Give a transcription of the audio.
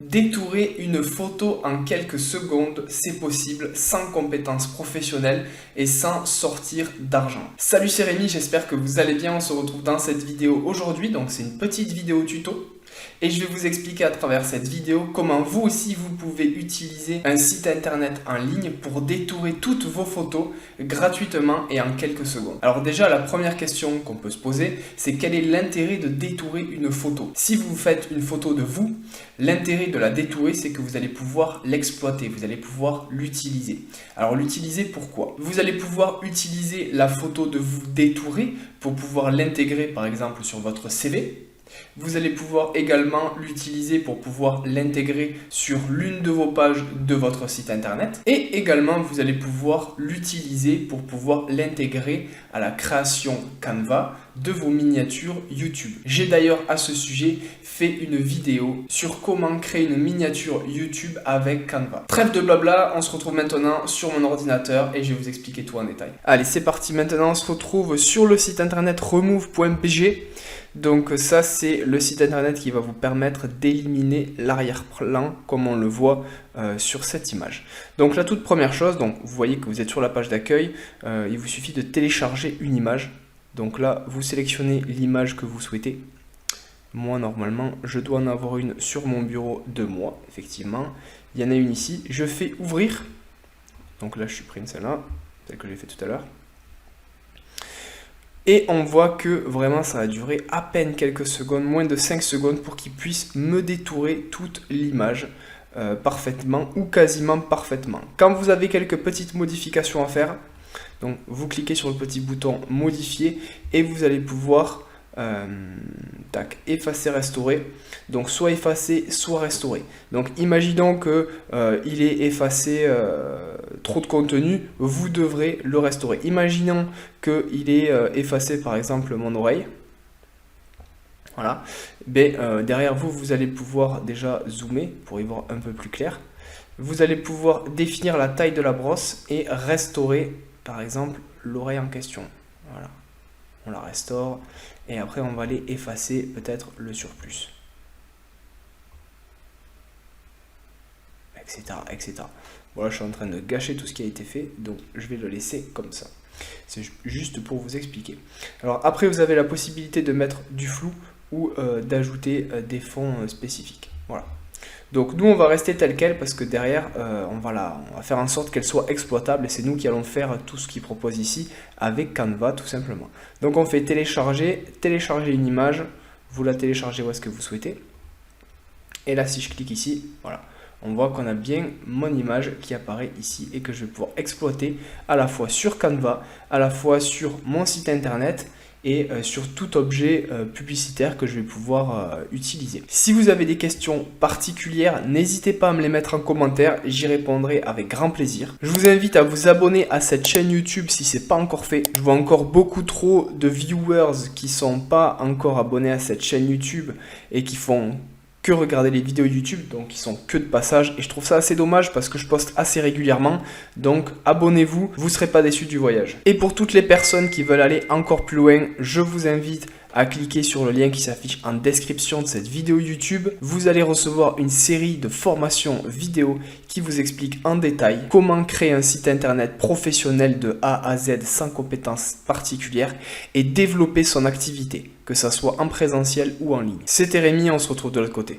Détourer une photo en quelques secondes, c'est possible sans compétences professionnelles et sans sortir d'argent. Salut, c'est Rémi, j'espère que vous allez bien. On se retrouve dans cette vidéo aujourd'hui, donc c'est une petite vidéo tuto. Et je vais vous expliquer à travers cette vidéo comment vous aussi vous pouvez utiliser un site internet en ligne pour détourer toutes vos photos gratuitement et en quelques secondes. Alors déjà, la première question qu'on peut se poser, c'est quel est l'intérêt de détourer une photo? Si vous faites une photo de vous, l'intérêt de la détourer, c'est que vous allez pouvoir l'exploiter, vous allez pouvoir l'utiliser. Alors l'utiliser pourquoi? Vous allez pouvoir utiliser la photo de vous détourée pour pouvoir l'intégrer par exemple sur votre CV. Vous allez pouvoir également l'utiliser pour pouvoir l'intégrer sur l'une de vos pages de votre site internet. Et également, vous allez pouvoir l'utiliser pour pouvoir l'intégrer à la création Canva de vos miniatures YouTube. J'ai d'ailleurs à ce sujet fait une vidéo sur comment créer une miniature YouTube avec Canva. Trêve de blabla, on se retrouve maintenant sur mon ordinateur et je vais vous expliquer tout en détail. Allez, c'est parti. Maintenant, on se retrouve sur le site internet remove.pg. Donc ça, c'est le site internet qui va vous permettre d'éliminer l'arrière-plan comme on le voit sur cette image. Donc la toute première chose, donc vous voyez que vous êtes sur la page d'accueil, il vous suffit de télécharger une image. Donc là, vous sélectionnez l'image que vous souhaitez. Moi, normalement, je dois en avoir une sur mon bureau de moi, effectivement. Il y en a une ici. Je fais ouvrir. Donc là, je supprime celle-là, celle que j'ai fait tout à l'heure. Et on voit que vraiment ça va durer à peine quelques secondes, moins de 5 secondes pour qu'il puisse me détourer toute l'image parfaitement ou quasiment parfaitement. Quand vous avez quelques petites modifications à faire, donc vous cliquez sur le petit bouton modifier et vous allez pouvoir effacer, restaurer. Donc soit effacer, soit restaurer. Donc imaginons que il est effacé trop de contenu, vous devrez le restaurer. Imaginons qu'il est effacé par exemple mon oreille. Voilà. Derrière vous, vous allez pouvoir déjà zoomer pour y voir un peu plus clair. Vous allez pouvoir définir la taille de la brosse et restaurer par exemple l'oreille en question. Voilà. On la restaure et après on va aller effacer peut-être le surplus, etc. Voilà, je suis en train de gâcher tout ce qui a été fait, donc je vais le laisser comme ça. C'est juste pour vous expliquer. Alors après, vous avez la possibilité de mettre du flou ou d'ajouter des fonds spécifiques. Voilà. Donc nous on va rester tel quel parce que derrière on va faire en sorte qu'elle soit exploitable et c'est nous qui allons faire tout ce qu'il propose ici avec Canva tout simplement. Donc on fait télécharger une image, vous la téléchargez où est-ce que vous souhaitez. Et là si je clique ici, voilà, on voit qu'on a bien mon image qui apparaît ici et que je vais pouvoir exploiter à la fois sur Canva, à la fois sur mon site internet et sur tout objet publicitaire que je vais pouvoir utiliser. Si vous avez des questions particulières, n'hésitez pas à me les mettre en commentaire, j'y répondrai avec grand plaisir. Je vous invite à vous abonner à cette chaîne YouTube si ce n'est pas encore fait. Je vois encore beaucoup trop de viewers qui ne sont pas encore abonnés à cette chaîne YouTube et qui font que regarder les vidéos YouTube, donc ils sont que de passage et je trouve ça assez dommage parce que je poste assez régulièrement, donc abonnez-vous, vous ne serez pas déçus du voyage. Et pour toutes les personnes qui veulent aller encore plus loin, je vous invite à cliquer sur le lien qui s'affiche en description de cette vidéo YouTube. Vous allez recevoir une série de formations vidéo qui vous explique en détail comment créer un site internet professionnel de A à Z sans compétences particulières et développer son activité, que ça soit en présentiel ou en ligne. C'était Rémi, on se retrouve de l'autre côté.